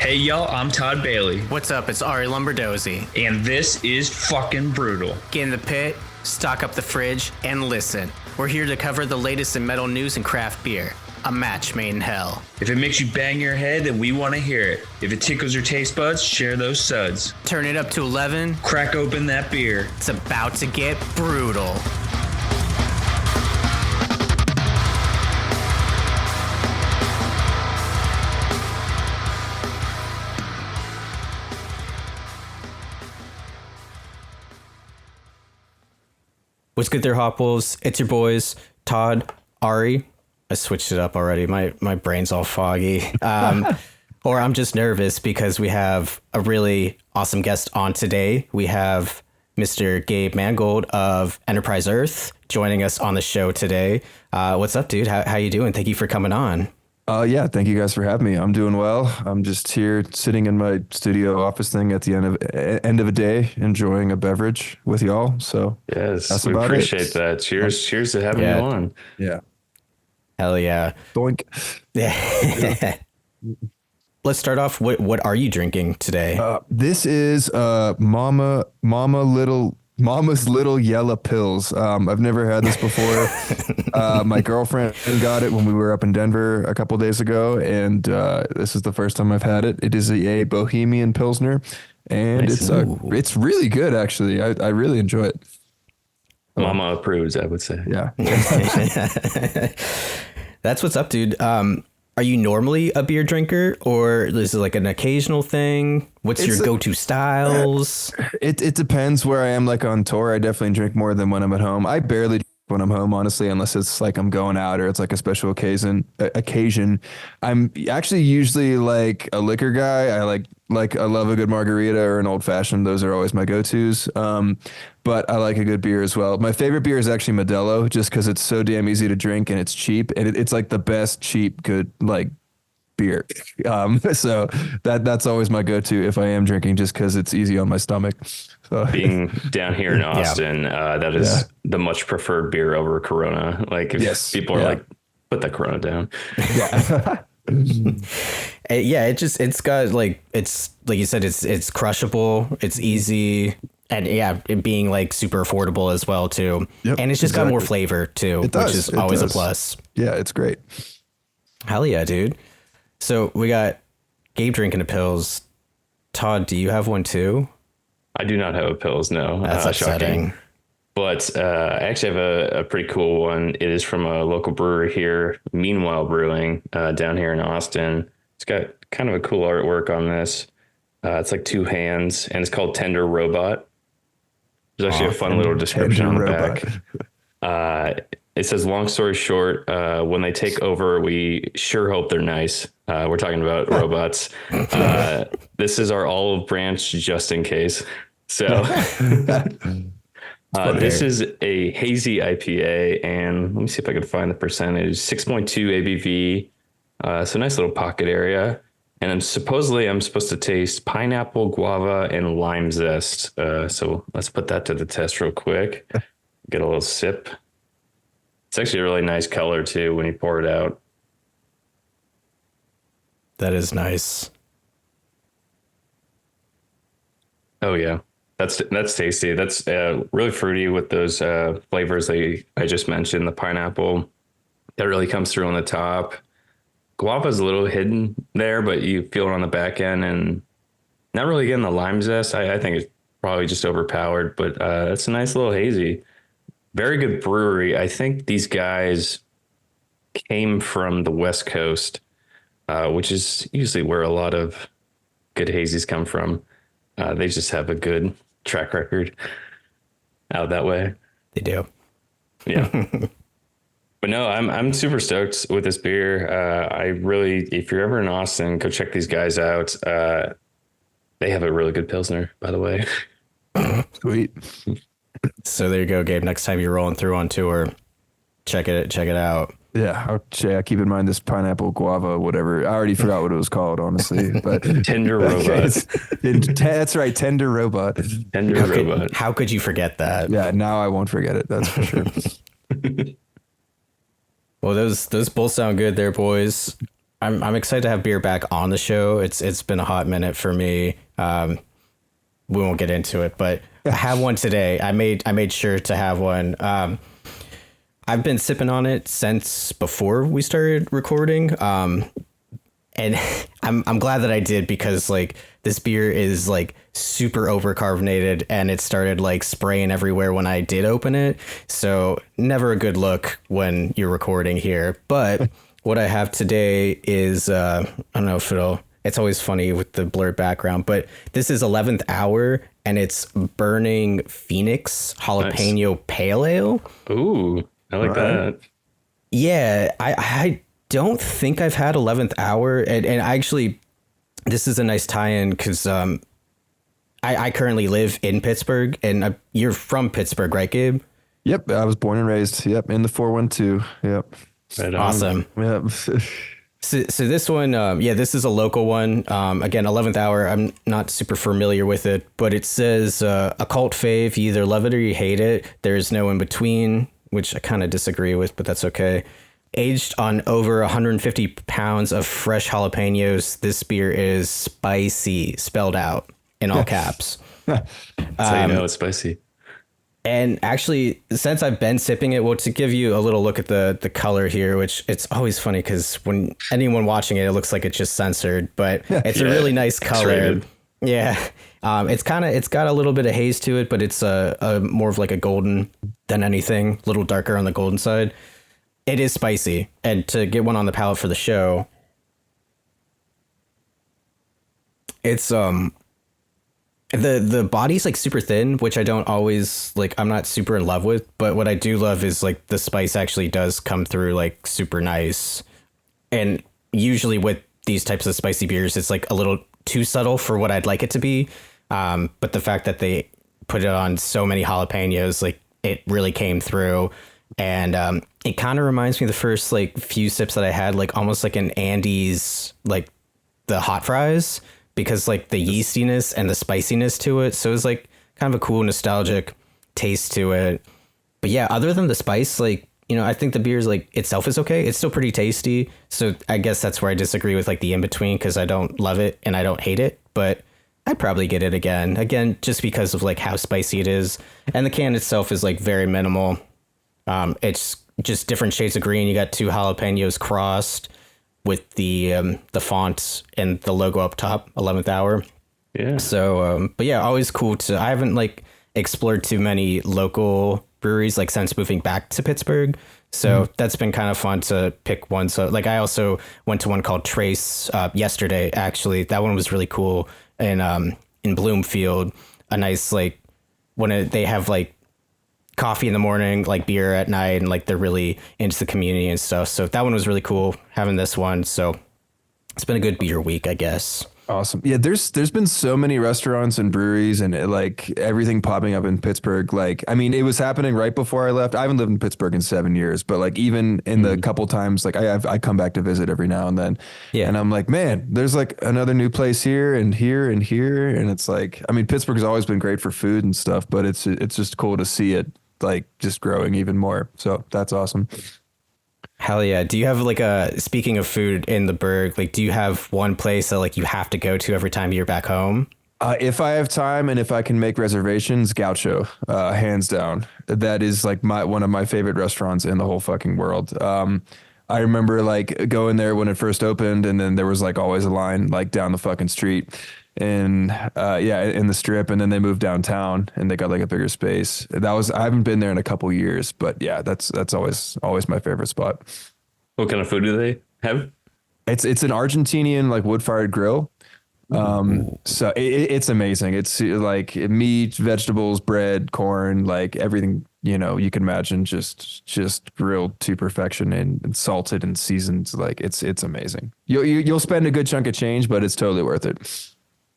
Hey y'all, I'm Todd Bailey. What's up? It's Arie Lombardozzi. And this is fucking Brewtal. Get in the pit, stock up the fridge, and listen. We're here to cover the latest in metal news and craft beer. A match made in hell. If it makes you bang your head, then we want to hear it. If it tickles your taste buds, share those suds. Turn it up to 11. Crack open that beer. It's about to get brutal. What's good there, Hopwolves? It's your boys, Todd, Arie. I switched it up already. My brain's all foggy. Or I'm just nervous because we have a really awesome guest on today. We have Mr. Gabe Mangold of Enterprise Earth joining us on the show today. What's up, dude? How you doing? Thank you for coming on. Yeah, thank you guys for having me. I'm doing well. I'm just here sitting in my studio office thing at the end of a day, enjoying a beverage with y'all. So yes, we appreciate that. Cheers to having you on. Yeah. Hell yeah. Doink. Yeah. Let's start off. What are you drinking today? This is Mama's Little YELLA Pills. I've never had this before. My girlfriend got it when we were up in Denver a couple days ago, and this is the first time I've had it. It is a Bohemian Pilsner, and nice. it's really good, actually. I really enjoy it. Mama approves, I would say. Yeah. That's what's up, dude. Are you normally a beer drinker, or is it like an occasional thing? What's your go-to styles? It depends where I am. Like on tour, I definitely drink more than when I'm at home. I barely drink when I'm home, honestly, unless it's like I'm going out or it's like a special occasion. I'm actually usually like a liquor guy. I love a good margarita or an old fashioned. Those are always my go-tos. But I like a good beer as well. My favorite beer is actually Modelo, just because it's so damn easy to drink and it's cheap, and it's like the best cheap good like beer. So that's always my go-to if I am drinking, just because it's easy on my stomach. So. Being down here in Austin, that is the much preferred beer over Corona. Like if people are like, put that Corona down. Yeah. It's got like, it's like you said, it's crushable, it's easy, and it being like super affordable as well too. Yep, and it's just got more flavor too, which is always a plus. Yeah, it's great. Hell yeah, dude. So we got Gabe drinking a Pils. Todd, do you have one too? I do not have a Pils, no. That's upsetting. Shocking. But I actually have a pretty cool one. It is from a local brewery here, Meanwhile Brewing, down here in Austin. It's got kind of a cool artwork on this. It's like two hands, and it's called Tender Robot. There's actually a fun little description on the back. It says, long story short, when they take over, we sure hope they're nice. We're talking about robots. This is our olive branch just in case. So this is a hazy IPA, and let me see if I can find the percentage. 6.2 ABV. So nice little pocket area. And I'm supposed to taste pineapple, guava, and lime zest. So let's put that to the test real quick. Get a little sip. It's actually a really nice color too when you pour it out. That is nice. Oh yeah, that's tasty. That's really fruity with those flavors I just mentioned. The pineapple that really comes through on the top. Guava is a little hidden there, but you feel it on the back end, and not really getting the lime zest. I think it's probably just overpowered, but it's a nice little hazy. Very good brewery. I think these guys came from the West Coast, which is usually where a lot of good hazies come from. They just have a good track record out that way. They do. Yeah. But no, I'm super stoked with this beer. If you're ever in Austin, go check these guys out. They have a really good Pilsner, by the way. Sweet. So there you go, Gabe. Next time you're rolling through on tour, check it out. Yeah, I'll keep in mind this pineapple guava, whatever. I already forgot what it was called, honestly. But Tender Robot. That's right, Tender Robot. Tender Robot. How could you forget that? Yeah, now I won't forget it. That's for sure. Well, those both sound good there, boys. I'm excited to have beer back on the show. It's been a hot minute for me. We won't get into it, but I have one today. I made sure to have one. I've been sipping on it since before we started recording. And I'm glad that I did, because like this beer is like super overcarbonated and it started like spraying everywhere when I did open it. So never a good look when you're recording here. But what I have today is I don't know if it's always funny with the blurred background, but this is 11th Hour and it's Burning Phoenix Jalapeno Pale Ale. Ooh, I like that. Yeah, I don't think I've had 11th Hour, and actually this is a nice tie-in because I currently live in Pittsburgh, and you're from Pittsburgh, right, Gabe? Yep, I was born and raised. Yep, in the 412. Yep. Right on. Awesome. Yep. So this one, this is a local one. Again, 11th Hour. I'm not super familiar with it, but it says a cult fave. You either love it or you hate it. There's no in between, which I kind of disagree with, but that's okay. Aged on over 150 pounds of fresh jalapenos, this beer is spicy, spelled out in all caps. That's how you know it's spicy. And actually, since I've been sipping it, well, to give you a little look at the color here, which it's always funny because when anyone watching it, it looks like it's just censored, but it's a really nice color. X-rated. Yeah. It's got a little bit of haze to it, but it's a more of like a golden than anything, a little darker on the golden side. It is spicy, and to get one on the palate for the show, it's the body's like super thin, which I don't always like. I'm not super in love with, but what I do love is like the spice actually does come through like super nice. And usually with these types of spicy beers, it's like a little too subtle for what I'd like it to be. But the fact that they put it on so many jalapenos, like it really came through. And it kind of reminds me of the first like few sips that I had, like almost like an Andy's, like the hot fries, because like the yeastiness and the spiciness to it. So it was like kind of a cool nostalgic taste to it. But yeah, other than the spice, like, you know, I think the beer's like itself is okay. It's still pretty tasty. So I guess that's where I disagree with like the in between, because I don't love it and I don't hate it, but I'd probably get it again, just because of like how spicy it is. And the can itself is like very minimal. It's just different shades of green. You got 2 jalapenos crossed with the font and the logo up top, 11th Hour. Yeah. So, but yeah, always cool I haven't like explored too many local breweries like since moving back to Pittsburgh. So that's been kind of fun to pick one. So like I also went to one called Trace yesterday. Actually, that one was really cool. And in Bloomfield, a nice like they have like coffee in the morning, like beer at night, and like they're really into the community and stuff. So that one was really cool, having this one. So it's been a good beer week, I guess. Awesome. Yeah, there's been so many restaurants and breweries and like everything popping up in Pittsburgh. Like, I mean, it was happening right before I left. I haven't lived in Pittsburgh in 7 years, but like even in the couple times, like I come back to visit every now and then. Yeah. And I'm like, man, there's like another new place here and here and here. And it's like, I mean, Pittsburgh has always been great for food and stuff, but it's just cool to see it like just growing even more. So that's awesome. Hell yeah. Do you have like speaking of food in the Berg, like do you have one place that like you have to go to every time you're back home? If I have time and if I can make reservations, Gaucho, hands down. That is like one of my favorite restaurants in the whole fucking world. I remember like going there when it first opened, and then there was like always a line like down the fucking street. And in the Strip, and then they moved downtown and they got like a bigger space. I haven't been there in a couple years, but yeah, that's always my favorite spot. What kind of food do they have? It's an Argentinian like wood-fired grill. So it's amazing. It's like meat, vegetables, bread, corn, like everything, you know, you can imagine, just grilled to perfection and salted and seasoned. Like it's amazing. You'll spend a good chunk of change, but it's totally worth it.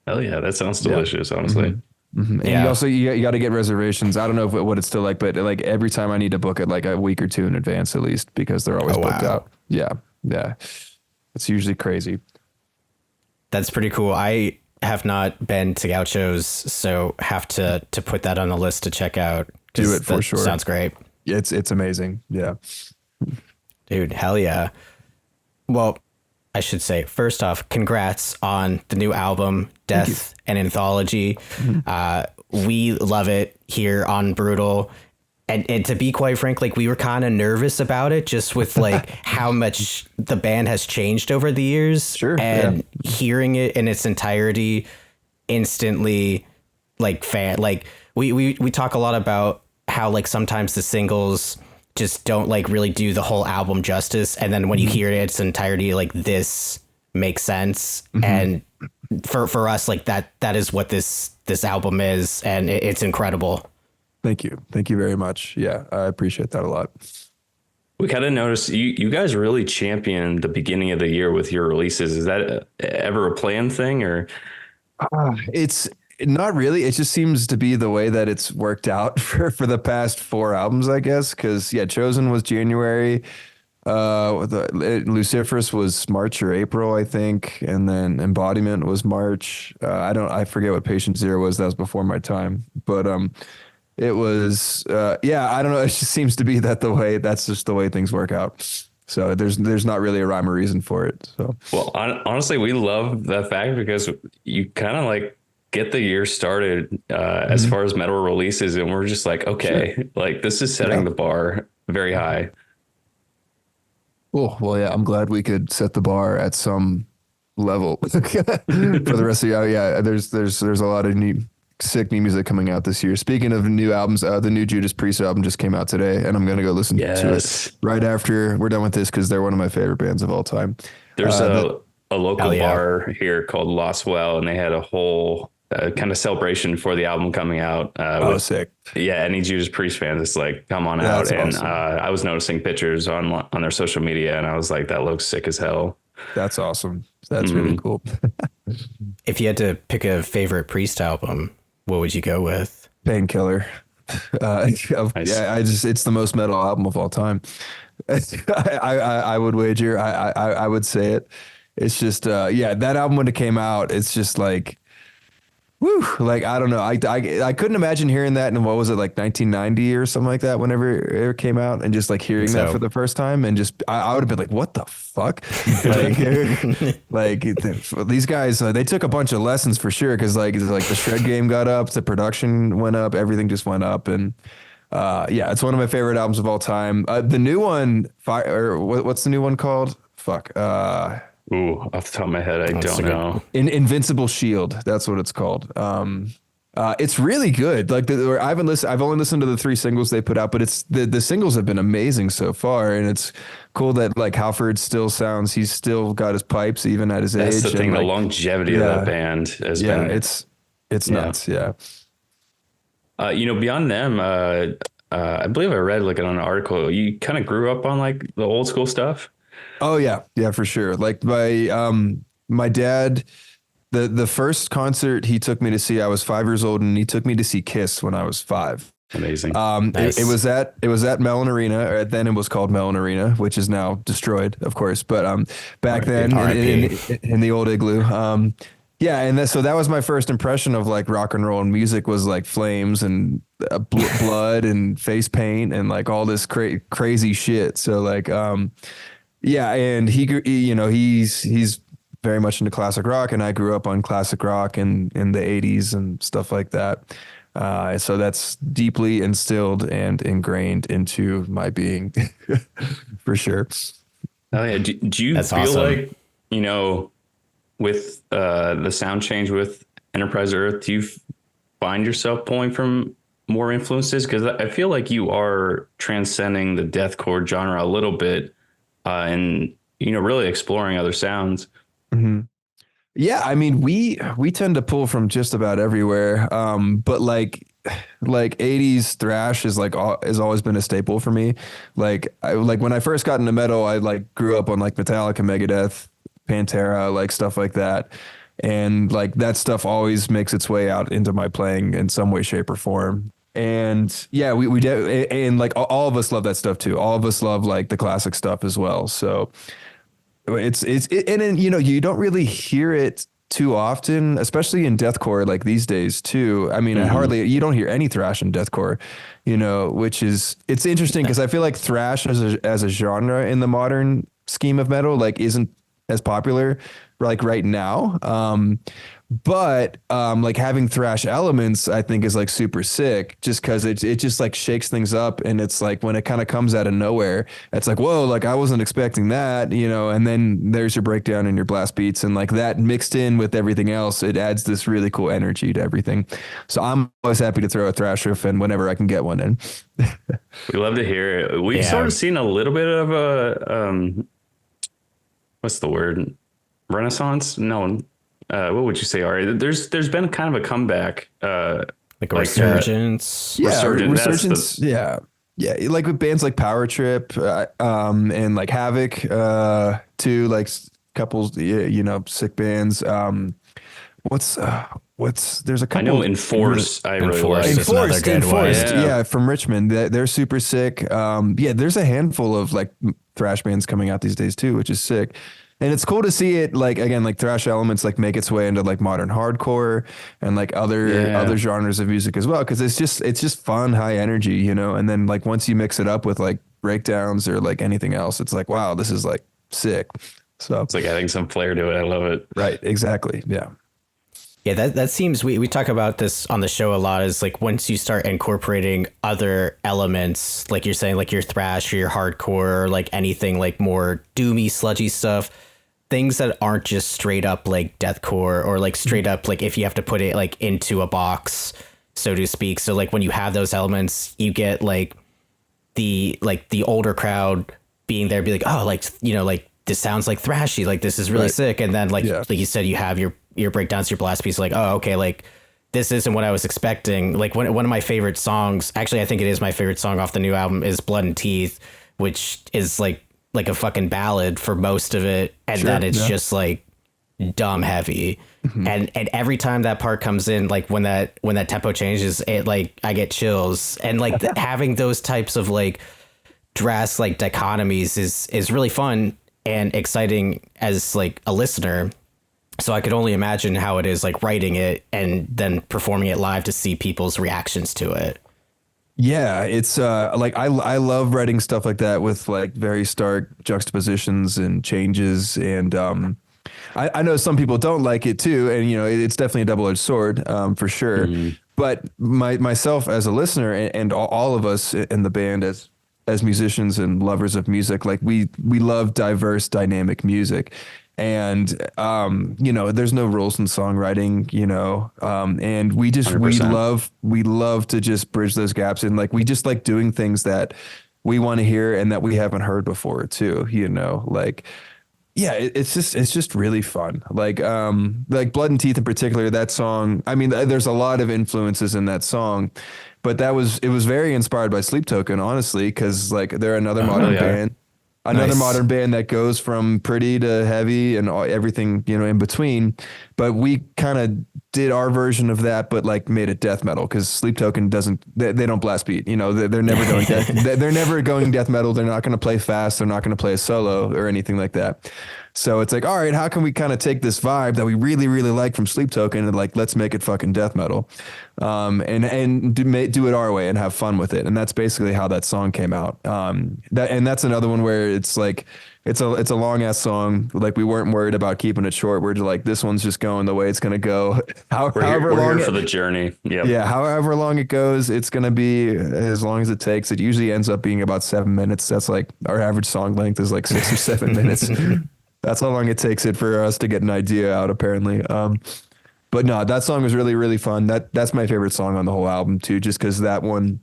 Hell yeah, that sounds delicious, honestly. Mm-hmm. Mm-hmm. And you got to get reservations. I don't know what it's still like, but like every time I need to book it like a week or two in advance at least, because they're always booked out. Yeah. It's usually crazy. That's pretty cool. I have not been to Gaucho's, so have to put that on the list to check out. Do it for sure. Sounds great. It's amazing. Yeah. Dude, hell yeah. Well, I should say, first off, congrats on the new album, Death and Anthology. We love it here on Brewtal. And to be quite frank, like we were kind of nervous about it just with like how much the band has changed over the years. Sure. And hearing it in its entirety instantly, like we talk a lot about how like sometimes the singles just don't like really do the whole album justice. And then when you hear it in its entirety, like this makes sense. And for us, like that is what this album is. And it's incredible. Thank you. Thank you very much. Yeah, I appreciate that a lot. We kind of noticed you guys really championed the beginning of the year with your releases. Is that ever a planned thing or? It's not really. It just seems to be the way that it's worked out for the past 4 albums, I guess. Because Chosen was January. Luciferous was March or April, I think, and then Embodiment was March. I forget what Patient Zero was. That was before my time, but it was I don't know. It just seems to be that's just the way things work out. So there's not really a rhyme or reason for it. So well, honestly, we love that fact because you kind of like get the year started as far as metal releases, and we're just like, okay, like this is setting the bar very high. Cool. Well, yeah, I'm glad we could set the bar at some level for the rest of the year. Yeah, there's a lot of sick new music coming out this year. Speaking of new albums, the new Judas Priest album just came out today, and I'm going to go listen to it right after we're done with this because they're one of my favorite bands of all time. There's a local bar here called Lost Well, and they had a whole kind of celebration for the album coming out. Sick. Yeah, any Judas Priest fans, it's like, come on out. And awesome. I was noticing pictures on their social media, and I was like, that looks sick as hell. That's awesome. That's really cool. If you had to pick a favorite Priest album, what would you go with? Painkiller. Nice. Yeah, it's the most metal album of all time. I would wager. I would say it. It's just that album when it came out, it's just like, woo, like I don't know. I couldn't imagine hearing that in, what was it, like 1990 or something like that, whenever it came out, and just like hearing that for the first time, and just I would have been like, what the fuck? like these guys, they took a bunch of lessons for sure, because like the shred game got up, the production went up, everything just went up, and it's one of my favorite albums of all time. The new one, what's the new one called? Ooh, off the top of my head, I don't know. Invincible Shield, that's what it's called. It's really good. Like I've only listened to the 3 singles they put out, but it's the singles have been amazing so far, and it's cool that like Halford still sounds. He's still got his pipes even at his age. That's the thing. The longevity of that band has been. It's nuts. Yeah. Beyond them, I believe I read like on an article. You kind of grew up on like the old school stuff. Oh yeah, for sure. Like my dad, the first concert he took me to see, I was 5 years old, and he took me to see Kiss when I was 5. Amazing. Nice. It was at Mellon Arena, or then it was called Mellon Arena, which is now destroyed, of course. But back then in the old Igloo, so that was my first impression of like rock and roll and music, was like flames and blood and face paint and like all this crazy shit. So like and he's very much into classic rock, and I grew up on classic rock in the 80s and stuff like that. So that's deeply instilled and ingrained into my being for sure. Oh yeah. Do you feel awesome. Like, with the sound change with Enterprise Earth, do you find yourself pulling from more influences? Because I feel like you are transcending the deathcore genre a little bit, and really exploring other sounds. Mm-hmm. Yeah, I mean, we tend to pull from just about everywhere, but like 80s thrash is has always been a staple for me. Like when I first got into metal, I like grew up on like Metallica, Megadeth, Pantera, like stuff like that, and like that stuff always makes its way out into my playing in some way, shape, or form. And yeah, and like all of us love that stuff too. All of us love like the classic stuff as well. So it's and then, you don't really hear it too often, especially in deathcore, like these days too. I mean, you don't hear any thrash in deathcore, which it's interesting because I feel like thrash as a genre in the modern scheme of metal, like isn't as popular like right now. But like having thrash elements, I think is like super sick just because it just like shakes things up. And it's like when it kind of comes out of nowhere, it's like, whoa, like I wasn't expecting that, you know, and then there's your breakdown and your blast beats and like that mixed in with everything else, it adds this really cool energy to everything. So I'm always happy to throw a thrash riff in whenever I can get one in. We love to hear it. We've sort of seen a little bit of a, what's the word? Renaissance? No. What would you say, Arie? There's been kind of a comeback, like a resurgence. Resurgence. Yeah. Like with bands like Power Trip, and like Havoc, too, like couples, you know, sick bands. There's a couple. I know Enforce. I really like Enforced. Yeah, from Richmond. They're super sick. There's a handful of like thrash bands coming out these days too, which is sick. And it's cool to see it, like, again, like thrash elements like make its way into like modern hardcore and like other genres of music as well, because it's just fun, high energy, you know. And then like once you mix it up with like breakdowns or like anything else, it's like, wow, this is like sick. So it's like adding some flair to it. I love it. Right, exactly. Yeah. Yeah, that seems, we talk about this on the show a lot, is like once you start incorporating other elements, like you're saying, like your thrash or your hardcore, or like anything like more doomy, sludgy stuff, things that aren't just straight up like deathcore or like straight up like if you have to put it like into a box, so to speak. So like when you have those elements, you get like the older crowd being there, be like, oh, like, you know, like this sounds like thrashy, like this is really sick. And then like you said, you have your breakdowns, your blast piece, like, oh, okay, like this isn't what I was expecting. Like one of my favorite songs, actually I think it is my favorite song off the new album, is Blood and Teeth, which is like a fucking ballad for most of it, and then it's just like dumb heavy. And every time that part comes in, like when that tempo changes, it like I get chills. And like having those types of like drastic like dichotomies is really fun and exciting as like a listener. So I could only imagine how it is like writing it and then performing it live to see people's reactions to it. Yeah, it's like I love writing stuff like that with like very stark juxtapositions and changes, and I know some people don't like it too, and you know it's definitely a double-edged sword, for sure. But myself as a listener and all of us in the band as musicians and lovers of music, like we love diverse, dynamic music. And, you know, there's no rules in songwriting, you know, and we 100%. we love to just bridge those gaps. And like, we just like doing things that we want to hear and that we haven't heard before too, you know, like, yeah, it's just really fun. Like Blood and Teeth in particular, that song, I mean, there's a lot of influences in that song, but it was very inspired by Sleep Token, honestly, because like they're another modern band. Another modern band that goes from pretty to heavy and everything, you know, in between. But we kind of did our version of that, but like made it death metal, because Sleep Token they don't blast beat. You know, they're never going they're never going death metal. They're not going to play fast. They're not going to play a solo or anything like that. So it's like, all right, how can we kind of take this vibe that we really, really like from Sleep Token and like, let's make it fucking death metal, and do it our way and have fun with it. And that's basically how that song came out. That's another one where it's like, it's a long ass song. Like we weren't worried about keeping it short. We're just like, this one's just going the way it's going to go. We're here for the journey. Yeah. However long it goes, it's going to be as long as it takes. It usually ends up being about 7 minutes. That's like our average song length is like 6 or 7 minutes. That's how long it takes it for us to get an idea out, apparently. But no, that song was really, really fun. That's my favorite song on the whole album too, just because that one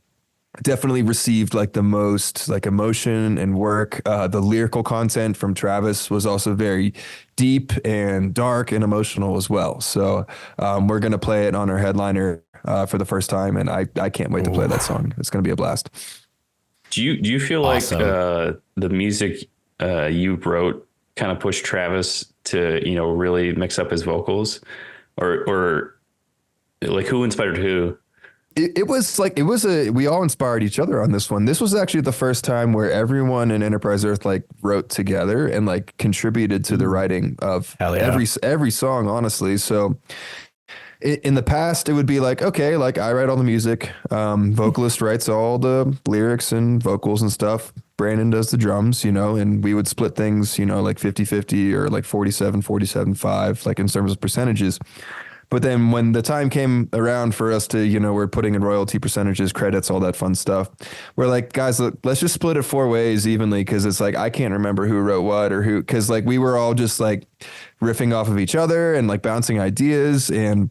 definitely received like the most like emotion and work. The lyrical content from Travis was also very deep and dark and emotional as well. So we're going to play it on our headliner for the first time, and I can't wait to play that song. It's going to be a blast. Do you feel awesome. Like the music you wrote kind of pushed Travis to, you know, really mix up his vocals, or like who inspired who? We all inspired each other on this one. This was actually the first time where everyone in Enterprise Earth like wrote together and like contributed to the writing of every song, honestly. So in the past, it would be like, okay, like I write all the music, vocalist writes all the lyrics and vocals and stuff. Brandon does the drums, and we would split things, like 50-50 or like 47-47-5, like in terms of percentages. But then when the time came around for us to, we're putting in royalty percentages, credits, all that fun stuff. We're like, guys, let's just split it 4 ways evenly. Cause it's like, I can't remember who wrote what or who, cause like we were all just like riffing off of each other and like bouncing ideas. And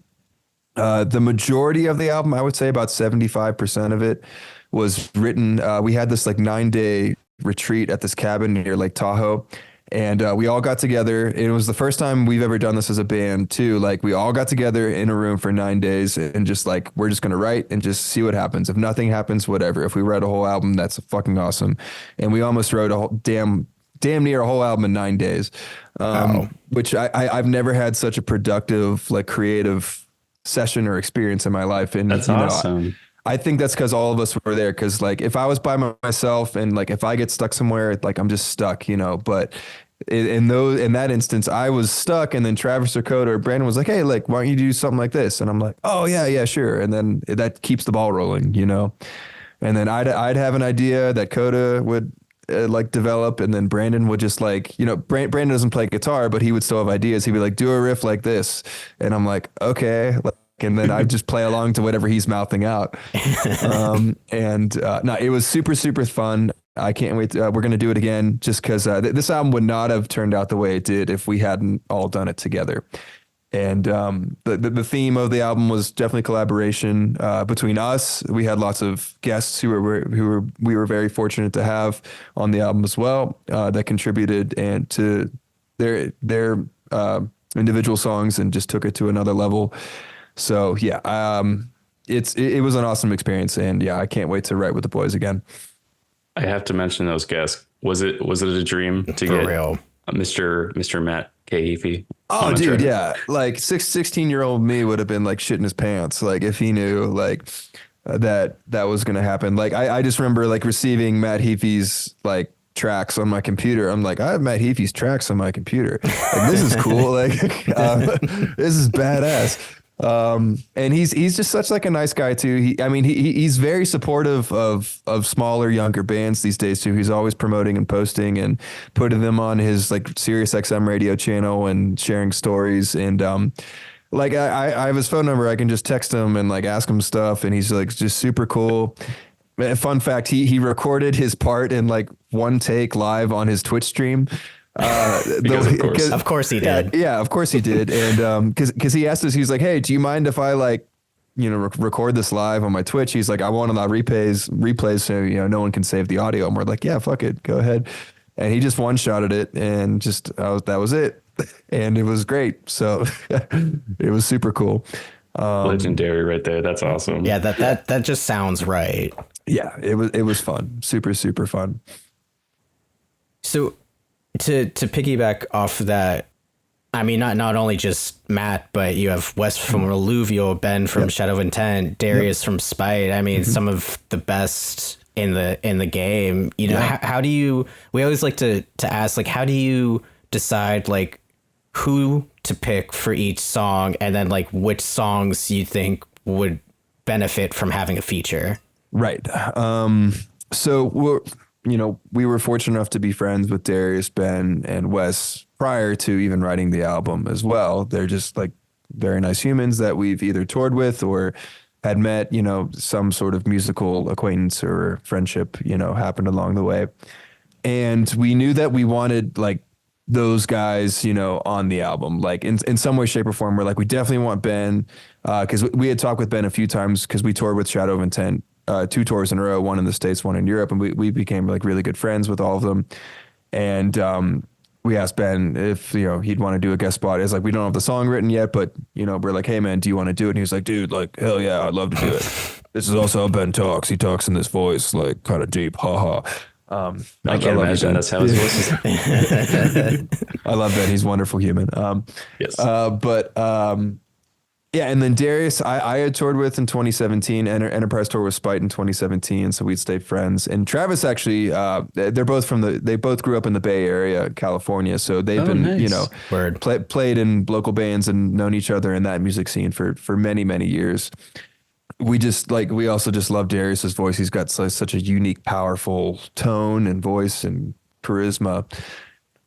the majority of the album, I would say about 75% of it was written. We had this like 9-day retreat at this cabin near Lake Tahoe. And we all got together. It was the first time we've ever done this as a band too. Like we all got together in a room for 9 days and just like, we're just going to write and just see what happens. If nothing happens, whatever. If we write a whole album, that's fucking awesome. And we almost wrote a whole damn near a whole album in 9 days. Wow. Which I've never had such a productive, like creative session or experience in my life. And that's awesome. I think that's because all of us were there. Because like if I was by myself and like if I get stuck somewhere, like I'm just stuck, But in that instance, I was stuck, and then Travis or Coda or Brandon was like, "Hey, like, why don't you do something like this?" And I'm like, "Oh yeah, sure." And then that keeps the ball rolling, And then I'd have an idea that Coda would like develop, and then Brandon would just like, Brandon doesn't play guitar, but he would still have ideas. He'd be like, "Do a riff like this," and I'm like, "Okay." And then I just play along to whatever he's mouthing out. No, it was super, super fun. I can't wait. We're going to do it again just because this album would not have turned out the way it did if we hadn't all done it together. And the theme of the album was definitely collaboration between us. We had lots of guests who we were very fortunate to have on the album as well that contributed and to their individual songs and just took it to another level. So yeah, it was an awesome experience, and yeah, I can't wait to write with the boys again. I have to mention those guests. Was it a dream to get real? Mr. Matt Heavy? Oh, dude, yeah. Like 16-year-old me would have been like shitting his pants, like if he knew like that was gonna happen. Like I just remember like receiving Matt Heafy's like tracks on my computer. I'm like, I have Matt Heafy's tracks on my computer. Like this is cool. Like this is badass. And he's just such like a nice guy too. He's very supportive of smaller, younger bands these days too. He's always promoting and posting and putting them on his like Sirius XM radio channel and sharing stories. And, like I have his phone number. I can just text him and like ask him stuff. And he's like just super cool. Fun fact. He recorded his part in like one take live on his Twitch stream. Of course he did. Yeah, of course he did. And because he asked us, he was like, "Hey, do you mind if I like, record this live on my Twitch?" He's like, "I want a lot of replays, so no one can save the audio." And we're like, "Yeah, fuck it, go ahead." And he just one-shotted it, and just that was it, and it was great. So it was super cool. Legendary, right there. That's awesome. Yeah, that just sounds right. Yeah, it was fun, super super fun. So. To piggyback off that, I mean, not only just Matt, but you have Wes from Alluvial, Ben from Shadow of Intent, Darius from Spite. I mean, some of the best in the game. How do you? We always like to ask, like, how do you decide like who to pick for each song, and then like which songs you think would benefit from having a feature? Right. So we were fortunate enough to be friends with Darius, Ben, and Wes prior to even writing the album as well. They're just like very nice humans that we've either toured with or had met, some sort of musical acquaintance or friendship, happened along the way. And we knew that we wanted like those guys, on the album, like in some way, shape or form. We're like, we definitely want Ben, because we had talked with Ben a few times because we toured with Shadow of Intent. 2 tours in a row, one in the States, one in Europe. And we became like really good friends with all of them. And we asked Ben if, he'd want to do a guest spot. It's like, we don't have the song written yet, but, we're like, "Hey man, do you want to do it?" And he was like, "Dude, like, hell yeah, I'd love to do it." This is also how Ben talks. He talks in this voice, like kind of deep. Ha ha. I can't imagine that's how his voice is. I love Ben. He's a wonderful human. Yes. Yeah, and then Darius, I had toured with in 2017, Enterprise tour with Spite in 2017, so we'd stayed friends. And Travis actually, they both grew up in the Bay Area, California, so they've been, nice. Played in local bands and known each other in that music scene for many, many years. we also just love Darius's voice. He's got such a unique, powerful tone and voice and charisma.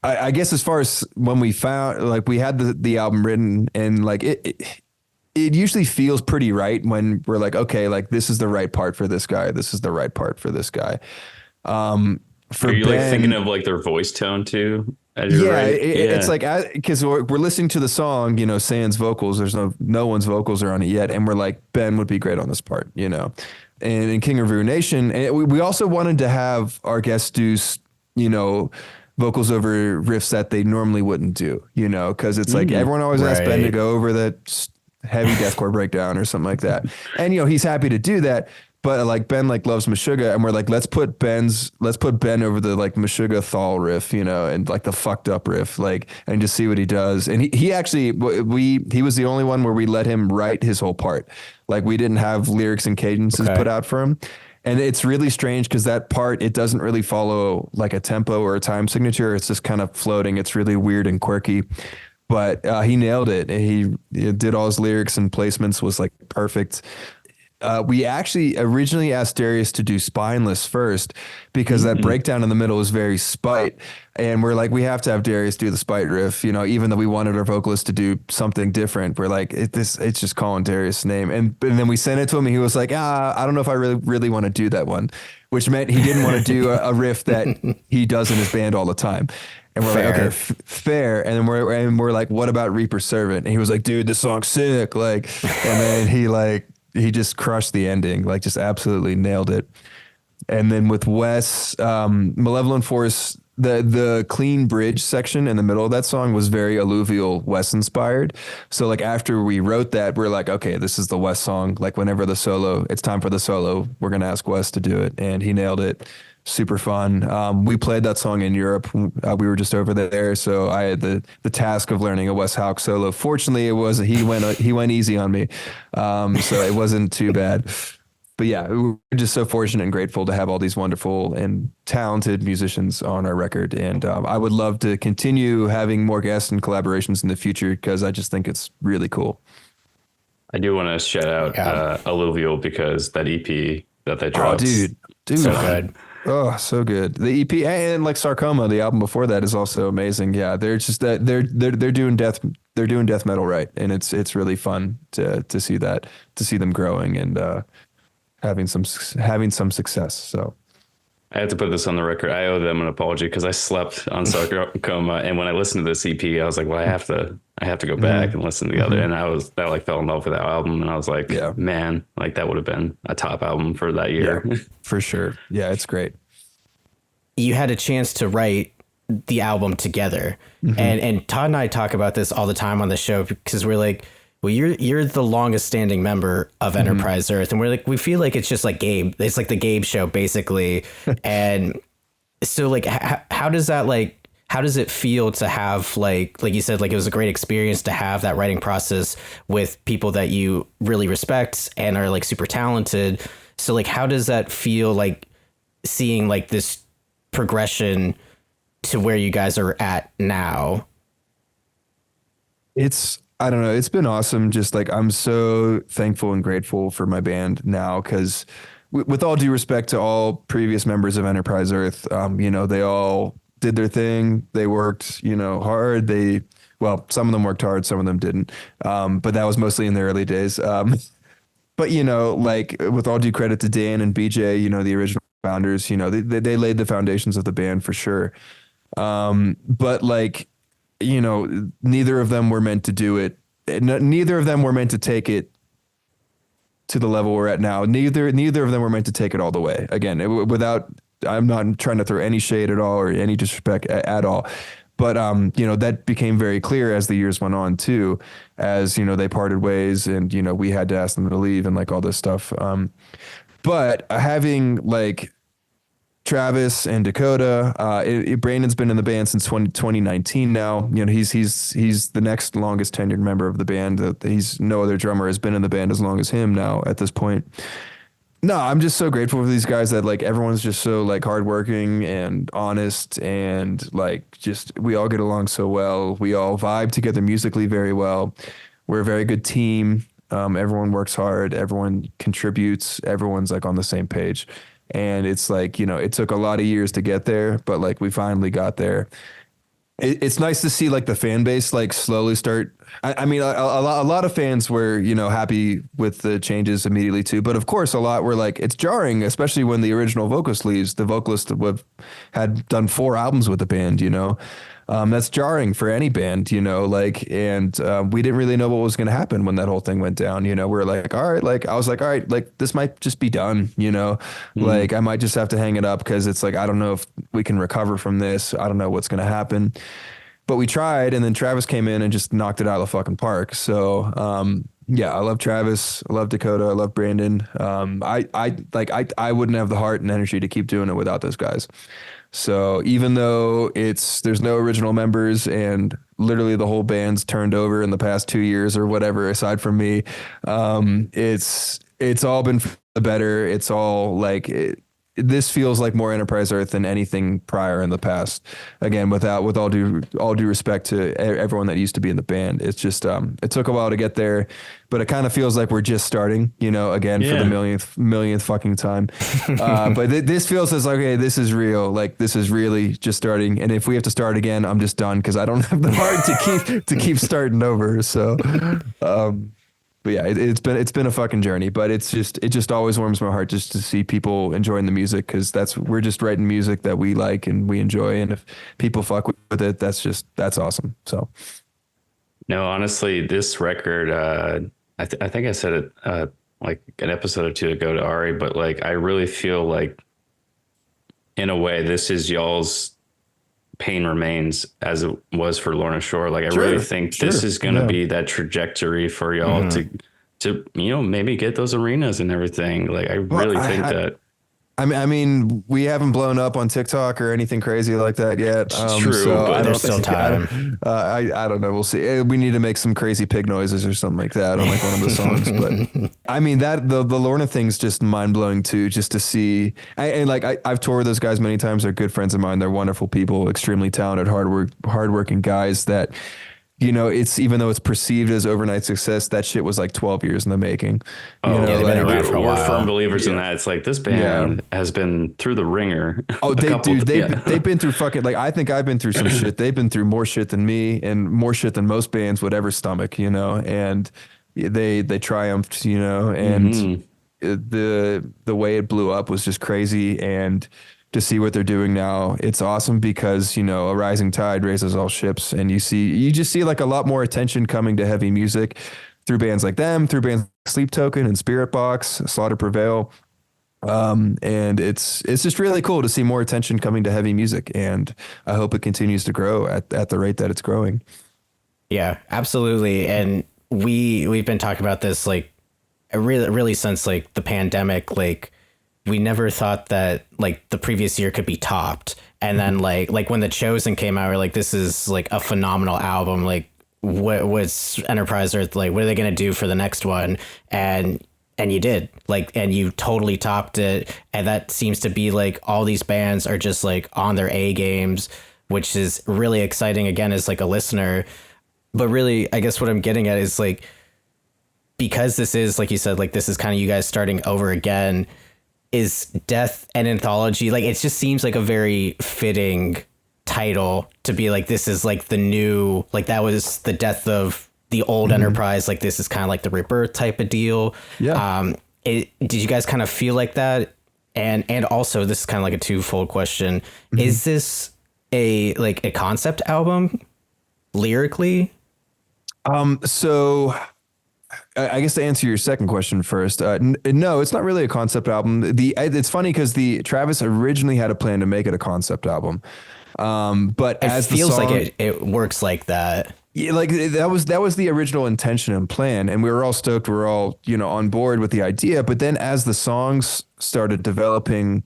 I guess as far as when we found, like, we had the album written, and like it usually feels pretty right when we're like, okay, like this is the right part for this guy. This is the right part for this guy. For Are you Ben, like thinking of like their voice tone too? As you're it's like, because we're listening to the song, Sans vocals. There's no one's vocals are on it yet, and we're like, Ben would be great on this part, And in King of Brew Nation, and we also wanted to have our guests do, vocals over riffs that they normally wouldn't do, because it's like everyone always asks Ben to go over that heavy deathcore breakdown or something like that, and he's happy to do that. But like Ben loves Meshuggah, and we're like, let's put Ben over the like Meshuggah Thal riff, and like the fucked up riff, like, and just see what he does. And he actually, he was the only one where we let him write his whole part. Like, we didn't have lyrics and cadences put out for him. And it's really strange because that part, it doesn't really follow like a tempo or a time signature. It's just kind of floating. It's really weird and quirky. But he nailed it. He did all his lyrics and placements, was like perfect. We actually originally asked Darius to do Spineless first because that breakdown in the middle is very spite. And we're like, we have to have Darius do the spite riff, even though we wanted our vocalist to do something different. We're like, it's just calling Darius' name. And then we sent it to him, and he was like, I don't know if I really want to do that one, which meant he didn't want to do a riff that he does in his band all the time. And we're like, okay, fair. And then we're like, what about Reaper Servant? And he was like, dude, this song's sick. Like, and then he just crushed the ending, like just absolutely nailed it. And then with Wes, Malevolent Force, the clean bridge section in the middle of that song was very alluvial Wes inspired. So like after we wrote that, we're like, okay, this is the Wes song. Like whenever it's time for the solo, we're going to ask Wes to do it. And he nailed it. Super fun. We played that song in Europe. We were just over there, so I had the task of learning a Wes Hauck solo. Fortunately, he went easy on me, so it wasn't too bad. But yeah, we're just so fortunate and grateful to have all these wonderful and talented musicians on our record. And I would love to continue having more guests and collaborations in the future because I just think it's really cool. I do want to shout out Alluvial because that EP that they dropped. Oh, dude, so good. Oh, so good. The EP and like Sarcoma, the album before that, is also amazing. Yeah, they're just that they're doing death metal right, and it's really fun to see them growing and having some success. So I have to put this on the record. I owe them an apology because I slept on Sarcoma, and when I listened to this EP, I was like, well, I have to go back and listen to the other. And I like fell in love with that album, and I was like, man, like that would have been a top album for that year. Yeah, for sure. Yeah, it's great. You had a chance to write the album together, and Todd and I talk about this all the time on the show because we're like, well, you're the longest standing member of Enterprise Earth, and we're like, we feel like it's just like Gabe. It's like the Gabe show basically. And so like, how does it feel to have like you said, like it was a great experience to have that writing process with people that you really respect and are like super talented. So like, how does that feel, like seeing like this progression to where you guys are at now? I don't know. It's been awesome. Just like, I'm so thankful and grateful for my band now, because with all due respect to all previous members of Enterprise Earth, they all did their thing. They worked, hard. Some of them worked hard, some of them didn't. But that was mostly in the early days. But, like with all due credit to Dan and BJ, the original founders, they laid the foundations of the band for sure. But like, neither of them were meant to do it. Neither of them were meant to take it to the level we're at now. Neither of them were meant to take it all the way. Again, I'm not trying to throw any shade at all or any disrespect at all. But, that became very clear as the years went on too, as, they parted ways and, we had to ask them to leave and like all this stuff. But having like Travis and Dakota, Brandon's been in the band since 2019 now. He's the next longest tenured member of the band. No other drummer has been in the band as long as him now at this point. No, I'm just so grateful for these guys that like everyone's just so like hardworking and honest and like just we all get along so well. We all vibe together musically very well. We're a very good team. Everyone works hard. Everyone contributes. Everyone's like on the same page. And it's like, you know, it took a lot of years to get there, but like we finally got there. It's nice to see like the fan base like slowly start. I mean, a lot of fans were, you know, happy with the changes immediately too. But of course, a lot were like, it's jarring, especially when the original vocalist leaves. The vocalist had done 4 albums with the band, you know. That's jarring for any band, you know, like, and we didn't really know what was going to happen when that whole thing went down. You know, we're like, all right, like, I was like, all right, like, this might just be done, you know, like, I might just have to hang it up because it's like, I don't know if we can recover from this. I don't know what's going to happen. But we tried, and then Travis came in and just knocked it out of the fucking park. So, yeah, I love Travis. I love Dakota. I love Brandon. I wouldn't have the heart and energy to keep doing it without those guys. So even though there's no original members and literally the whole band's turned over in the past 2 years or whatever, aside from me, it's all been for the better. It's all like this feels like more Enterprise Earth than anything prior in the past. Again, with all due respect to everyone that used to be in the band, it's just it took a while to get there, but it kind of feels like we're just starting, you know, again for the millionth fucking time. But this feels as like, okay, this is real. Like this is really just starting, and if we have to start again, I'm just done because I don't have the heart to keep starting over. So. But yeah, it's been a fucking journey, but it just always warms my heart just to see people enjoying the music, because we're just writing music that we like and we enjoy, and if people fuck with it, that's awesome. So, no, honestly, this record, I think I said it like an episode or two ago to Arie, but like I really feel like, in a way, this is y'all's Pain Remains as it was for Lorna Shore. Like I really think this is going to be that trajectory for y'all to, you know, maybe get those arenas and everything. Like I really think that. I mean, we haven't blown up on TikTok or anything crazy like that yet. True, so but there's still time. I don't know. We'll see. We need to make some crazy pig noises or something like that on like one of the songs. But I mean, that the Lorna thing's just mind blowing too, just to see. I've toured with those guys many times. They're good friends of mine. They're wonderful people, extremely talented, hardworking guys that, you know, it's, even though it's perceived as overnight success, that shit was like 12 years in the making. Oh, you know, they've been around for a we're while. firm believers in that. It's like this band has been through the ringer. Oh, they've been through fucking, like, I think I've been through some shit. They've been through more shit than me, and more shit than most bands would ever stomach, you know, and they triumphed, you know, and the way it blew up was just crazy. And to see what they're doing now, it's awesome, because, you know, a rising tide raises all ships, and you just see like a lot more attention coming to heavy music through bands like them, through bands like Sleep Token and Spirit Box, Slaughter Prevail. And it's just really cool to see more attention coming to heavy music, and I hope it continues to grow at the rate that it's growing. Yeah, absolutely. And we've been talking about this like really since like the pandemic. Like we never thought that like the previous year could be topped. And then like when The Chosen came out, we're like, this is like a phenomenal album. Like what's Enterprise Earth, like, what are they going to do for the next one? And you did, like, and you totally topped it. And that seems to be like all these bands are just like on their A games, which is really exciting again, as like a listener. But really, I guess what I'm getting at is like, because this is, like you said, like this is kind of you guys starting over again, is Death and Anthology, like, it just seems like a very fitting title to be like, this is like the new, like that was the death of the old Enterprise, like this is kind of like the rebirth type of deal. Did you guys kind of feel like that? And also, this is kind of like a twofold question. Is this a concept album lyrically? So I guess to answer your second question first, no, it's not really a concept album. It's funny because the Travis originally had a plan to make it a concept album, but It as feels the song, like it works like that. yeah, like that was the original intention and plan, and we were all stoked. We were all, you know, on board with the idea. But then as the songs started developing,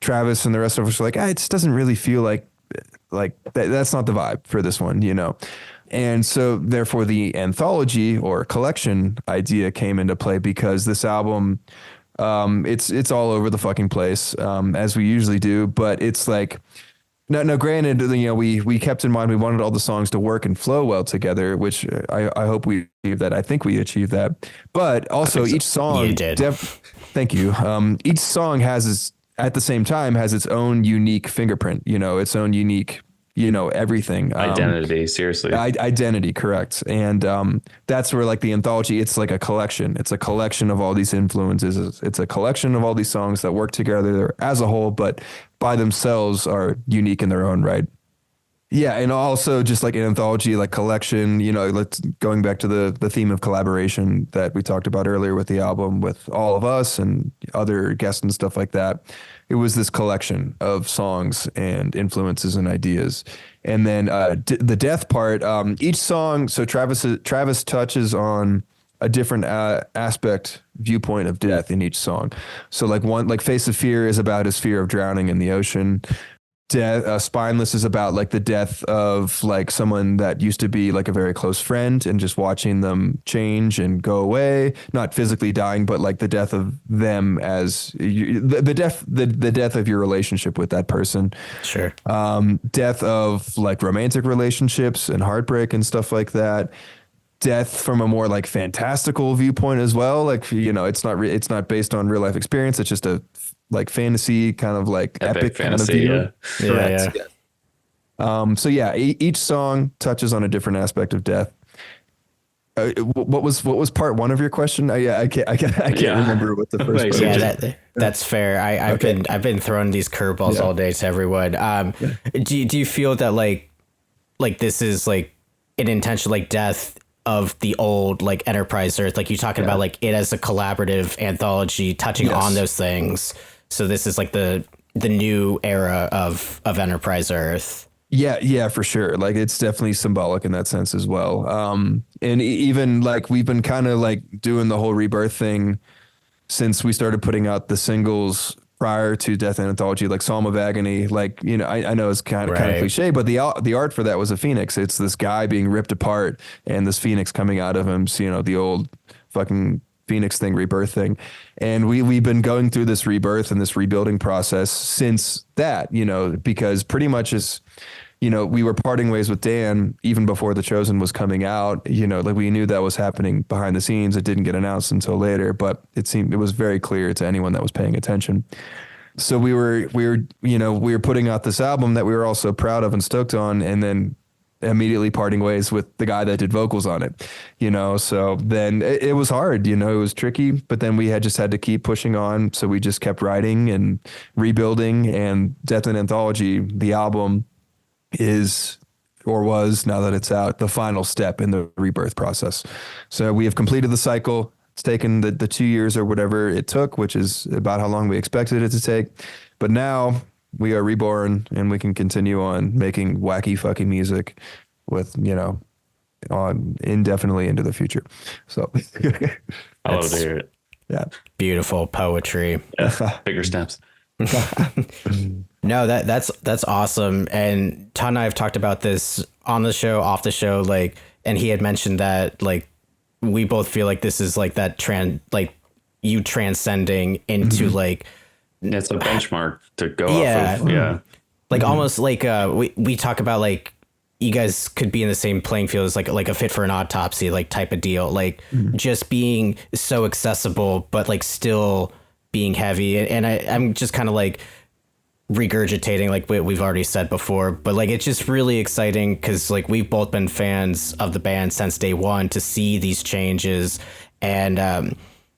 Travis and the rest of us were like, it just doesn't really feel like that's not the vibe for this one, you know. And so therefore the anthology or collection idea came into play, because this album, it's all over the fucking place, as we usually do, but it's like, No. Granted, we kept in mind we wanted all the songs to work and flow well together, which I hope we achieved that. I think we achieved that. But also, each song, You did. thank you. Each song at the same time has its own unique fingerprint. Its own unique. Everything. Identity, seriously. Identity, correct. And that's where like the anthology, it's like a collection. It's a collection of all these influences. It's a collection of all these songs that work together as a whole, but by themselves are unique in their own right. Yeah, and also just like an anthology, like collection, let's going back to the theme of collaboration that we talked about earlier with the album, with all of us and other guests and stuff like that. It was this collection of songs and influences and ideas. And then the death part, each song. So Travis touches on a different viewpoint of death in each song. So like Face of Fear is about his fear of drowning in the ocean. Spineless is about like the death of like someone that used to be like a very close friend and just watching them change and go away, not physically dying, but like the death of them as the death of your relationship with that person. Sure. Death of like romantic relationships and heartbreak and stuff like that. Death from a more like fantastical viewpoint as well. Like, it's not based on real life experience. It's just a like fantasy kind of like epic fantasy. Kind of view. Yeah. So yeah, each song touches on a different aspect of death. What was part one of your question? I can't remember what the first was. Yeah, that's fair. I've been throwing these curveballs all day to everyone. Do you feel that like this is like an intentional like death of the old like Enterprise Earth, like you talking about like it as a collaborative anthology touching on those things? So this is like the new era of Enterprise Earth. Yeah, for sure. Like it's definitely symbolic in that sense as well. And even like we've been kind of like doing the whole rebirth thing since we started putting out the singles prior to Death Anthology, like Psalm of Agony. Like, I know it's kind of cliche, but the art for that was a phoenix. It's this guy being ripped apart and this phoenix coming out of him. So, the old fucking phoenix thing, rebirth thing. And we've been going through this rebirth and this rebuilding process since that, because pretty much is, we were parting ways with Dan even before The Chosen was coming out. Like we knew that was happening behind the scenes. It didn't get announced until later, but it was very clear to anyone that was paying attention. So we were putting out this album that we were all so proud of and stoked on, and then immediately parting ways with the guy that did vocals on it, so then it was hard, it was tricky, but then we had to keep pushing on. So we just kept writing and rebuilding, and Death and Anthology, the album, is or was, now that it's out, the final step in the rebirth process. So we have completed the cycle. It's taken the 2 years or whatever it took, which is about how long we expected it to take. But now we are reborn and we can continue on making wacky fucking music with, on indefinitely into the future. So I love to hear it. Yeah. Beautiful poetry. Yeah. Bigger steps. No, that's awesome. And Todd and I have talked about this on the show, off the show, like, and he had mentioned that like we both feel like this is like that you transcending into like it's a benchmark to go off of. Yeah. Like almost like we talk about like you guys could be in the same playing field as like a Fit for an Autopsy like type of deal, like just being so accessible but like still being heavy. And I'm just kind of like regurgitating like what we've already said before, but like it's just really exciting because like we've both been fans of the band since day one to see these changes. And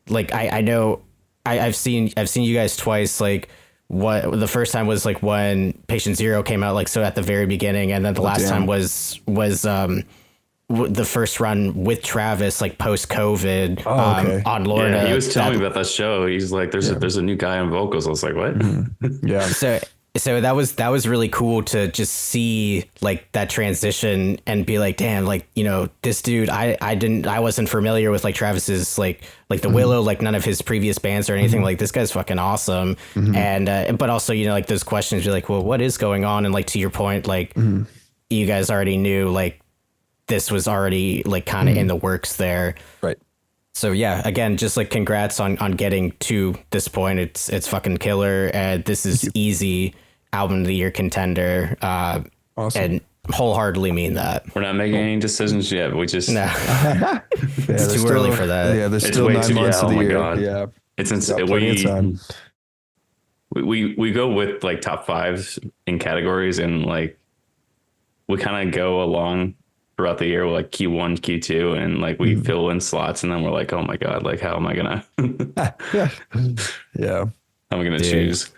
like I know I've seen you guys twice. Like what the first time was like when Patient Zero came out, like so at the very beginning, and then the last time was the first run with Travis, like post COVID, on Lorna. Yeah, he was telling me about that show. He's like, there's a new guy on vocals. I was like, what? Yeah. So that was really cool to just see like that transition and be like, damn, like, this dude, I wasn't familiar with like Travis's like the Willow, like none of his previous bands or anything. Like this guy's fucking awesome. And, but also, like those questions, you're like, well, what is going on? And like, to your point, like you guys already knew like this was already like kind of in the works there. Right. So yeah, again, just like congrats on getting to this point. It's fucking killer. This is easy. album of the year contender. Awesome. And wholeheartedly mean that. We're not making any decisions yet. We just No. Yeah, It's too early for that. Yeah, there's It's still way 9 too- months yeah, of the oh my year. God. Yeah, it's got plenty of time. we go with like top fives in categories, and like we kind of go along throughout the year with like Q1, Q2, and like we fill in slots, and then we're like, oh my God, like how am I gonna Yeah. how am I gonna choose?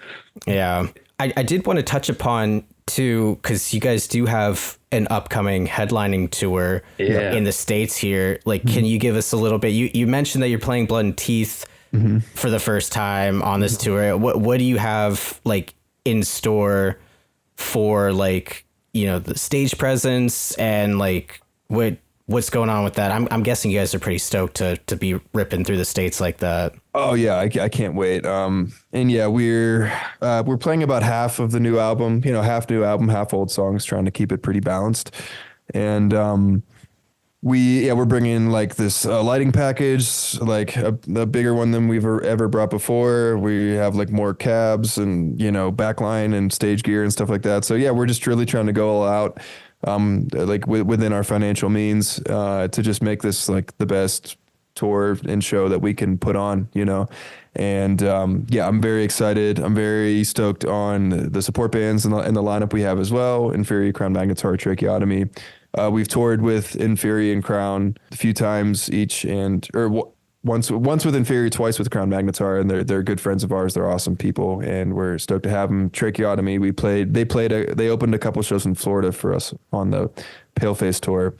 Yeah. I did want to touch upon too, because you guys do have an upcoming headlining tour in the States here. Like, can you give us a little bit? You mentioned that you're playing Blood and Teeth for the first time on this tour. What do you have like in store for like, you know, the stage presence and like what's going on with that? I'm guessing you guys are pretty stoked to be ripping through the States like that. Oh yeah, I can't wait. And yeah, we're playing about half of the new album. You know, half new album, half old songs, trying to keep it pretty balanced. And we're bringing like this lighting package, like a bigger one than we've ever brought before. We have like more cabs and, you know, backline and stage gear and stuff like that. So yeah, we're just really trying to go all out, like within our financial means, to just make this like the best tour and show that we can put on, you know. And yeah, I'm very excited. I'm very stoked on the support bands and the lineup we have as well. Inferi, Crown Magnetar, Tracheotomy. We've toured with Inferi and Crown a few times each, once with Inferi, twice with Crown Magnetar, and they're good friends of ours. They're awesome people, and we're stoked to have them. Tracheotomy, they opened a couple shows in Florida for us on the Paleface tour,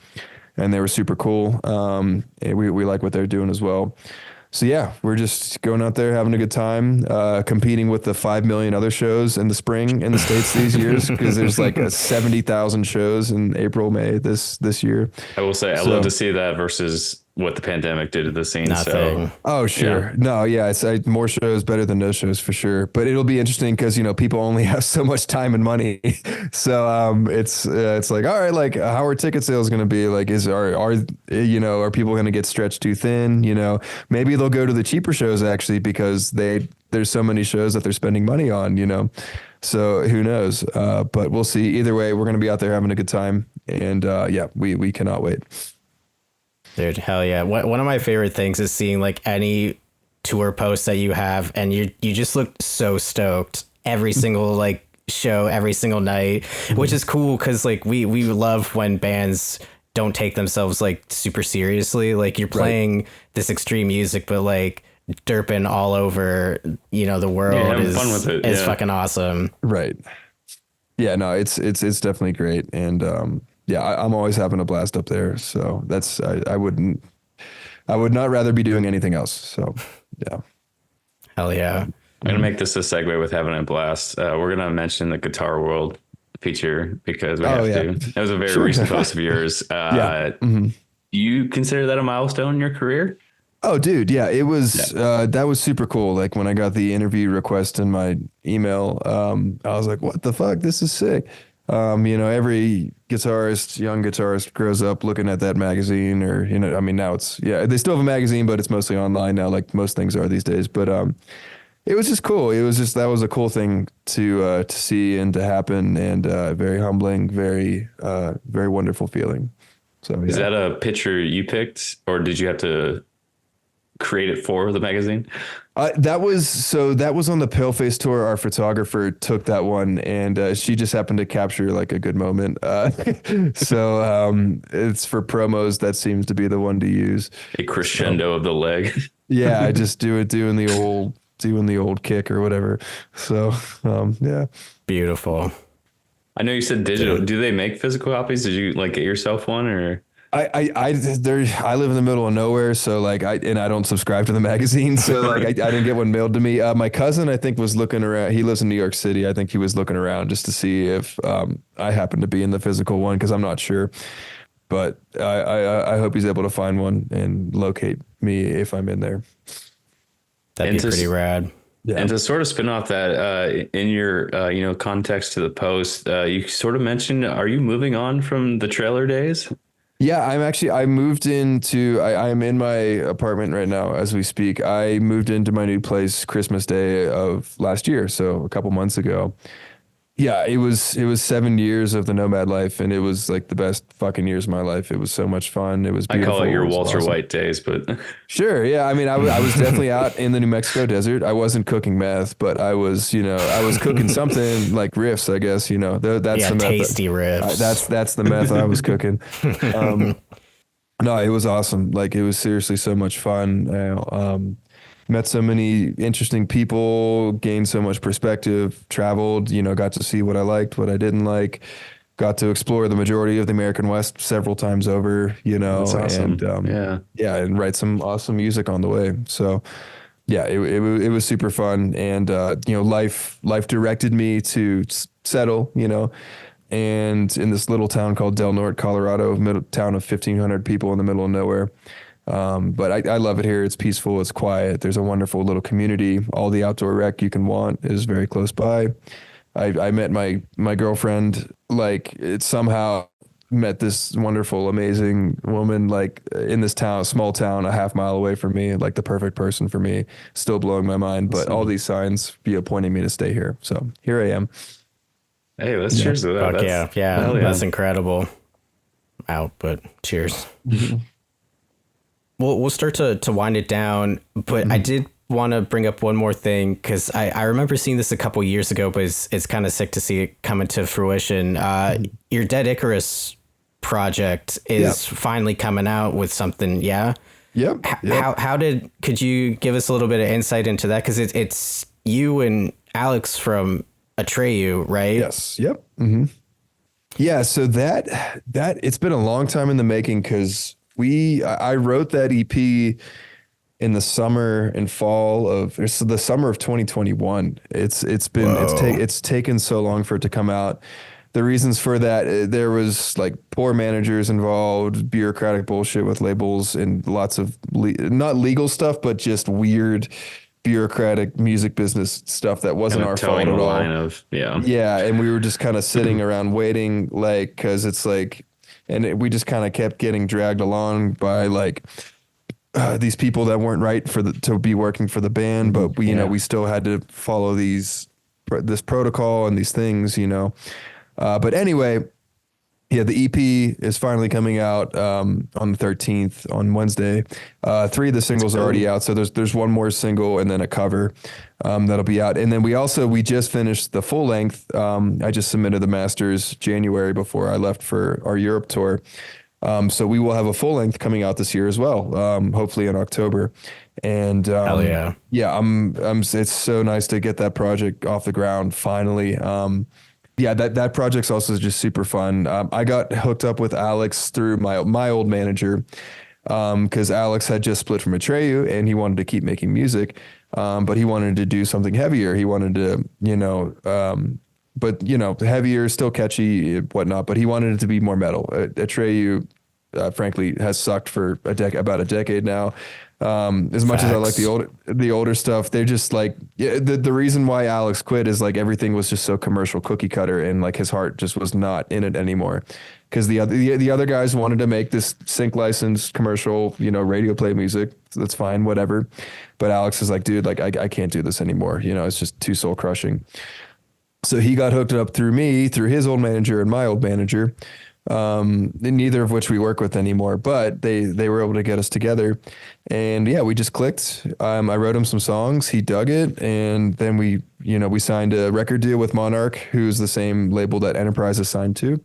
and they were super cool. And we like what they're doing as well. So yeah, we're just going out there having a good time, competing with the 5 million other shows in the spring in the States these years, because there's like 70,000 shows in April, May this year. I will say, I love to see that versus what the pandemic did to the scene. Nothing. So, oh, sure. Yeah. No, yeah, it's more shows better than no shows for sure. But it'll be interesting because, you know, people only have so much time and money. So it's like, all right, like how are ticket sales going to be? Like, are people going to get stretched too thin? You know, maybe they'll go to the cheaper shows actually because there's so many shows that they're spending money on, you know. So who knows? But we'll see. Either way, we're going to be out there having a good time. And yeah, we cannot wait. Dude, hell yeah. One of my favorite things is seeing like any tour posts that you have, and you just look so stoked every single like show, every single night, which is cool because like we love when bands don't take themselves like super seriously. Like you're playing this extreme music, but like derping all over, you know, the world having fun with it. is Yeah. fucking awesome. Right. Yeah, no, it's definitely great. And yeah, I'm always having a blast up there. So I would not rather be doing anything else. So yeah. Hell yeah. I'm going to make this a segue with having a blast. We're going to mention the Guitar World feature because we have to. That was a very recent post of yours. Yeah. Do you consider that a milestone in your career? Oh, dude. Yeah, it was, that was super cool. Like when I got the interview request in my email, I was like, what the fuck? This is sick. You know, every young guitarist grows up looking at that magazine or, you know, I mean, now they still have a magazine, but it's mostly online now, like most things are these days. But, it was just cool. That was a cool thing to see and to happen, and, very humbling, very wonderful feeling. So, yeah. Is that a picture you picked, or did you have to create it for the magazine? That was on the Paleface tour. Our photographer took that one, and she just happened to capture like a good moment. So it's for promos. That seems to be the one to use. A crescendo of the leg. Yeah, I just doing the old kick or whatever. So yeah, Beautiful. I know you said digital. Do they make physical copies? Did you like get yourself one, or? I live in the middle of nowhere, so like I don't subscribe to the magazine, so like I didn't get one mailed to me. My cousin, I think, was looking around. He lives in New York City. I think he was looking around just to see if I happened to be in the physical one, because I'm not sure. But I hope he's able to find one and locate me if I'm in there. That'd be pretty rad. Yeah. And to sort of spin off that, in your context to the post, you sort of mentioned, are you moving on from the trailer days? Yeah, I moved into, I'm in my apartment right now as we speak. I moved into my new place Christmas Day of last year, so a couple months ago. Yeah, it was 7 years of the nomad life, and it was like the best fucking years of my life. It was so much fun. It was I beautiful. call it your It was Walter awesome. White days, but Sure. Yeah. I mean, I was definitely out in the New Mexico desert. I wasn't cooking meth, but I was cooking something like riffs, I guess, that's Yeah, the meth. tasty riffs. That's the meth I was cooking. No, it was awesome. Like it was seriously so much fun. Met so many interesting people, gained so much perspective, traveled, got to see what I liked, what I didn't like, got to explore the majority of the American West several times over, that's awesome. and yeah, and write some awesome music on the way. So yeah, it was super fun. And, life directed me to settle, and in this little town called Del Norte, Colorado, middle town of 1,500 people in the middle of nowhere. But I love it here. It's peaceful. It's quiet. There's a wonderful little community. All the outdoor rec you can want is very close by. I met my girlfriend, like it somehow met this wonderful, amazing woman, like in this town, small town, a half mile away from me, like the perfect person for me, still blowing my mind. But all these signs pointing me to stay here. So here I am. Hey, let's cheers to that. Fuck yeah, hell that's incredible. Out, but cheers. We'll start to wind it down, but I did want to bring up one more thing because I remember seeing this a couple years ago, but it's kind of sick to see it coming to fruition. Your Dead Icarus project is finally coming out with something. Yeah. Yep. Could you give us a little bit of insight into that? Because it's you and Alex from Atreyu, right? Yes. Yep. Mm-hmm. Yeah. So that it's been a long time in the making because I wrote that EP in the summer and fall of the summer of 2021. It's taken so long for it to come out. The reasons for that, there was like poor managers involved, bureaucratic bullshit with labels, and lots of not legal stuff, but just weird bureaucratic music business stuff that wasn't our fault at all. Yeah, and we were just kind of sitting around waiting, like, because it's like, we just kind of kept getting dragged along by like these people that weren't right to be working for the band, but we still had to follow this protocol and these things, but anyway, yeah, the EP is finally coming out on the 13th on Wednesday. 3 of the singles are already out, so there's one more single and then a cover that'll be out. And then we just finished the full length. I just submitted the masters January before I left for our Europe tour. So we will have a full length coming out this year as well, hopefully in October. And hell yeah, it's so nice to get that project off the ground finally. Yeah, that project's also just super fun. I got hooked up with Alex through my old manager because Alex had just split from Atreyu and he wanted to keep making music, but he wanted to do something heavier. He wanted to, heavier, still catchy, whatnot, but he wanted it to be more metal. Atreyu, frankly, has sucked for about a decade now. As much as I like the older stuff, they're just like, the reason why Alex quit is like everything was just so commercial cookie cutter, and like his heart just was not in it anymore. Because the other guys wanted to make this sync licensed commercial, radio play music. So that's fine, whatever. But Alex is like, dude, like I can't do this anymore. It's just too soul crushing. So he got hooked up through his old manager and my old manager. Neither of which we work with anymore, but they were able to get us together, and yeah, we just clicked. I wrote him some songs, he dug it, and then we signed a record deal with MNRK, who's the same label that Enterprise is signed to.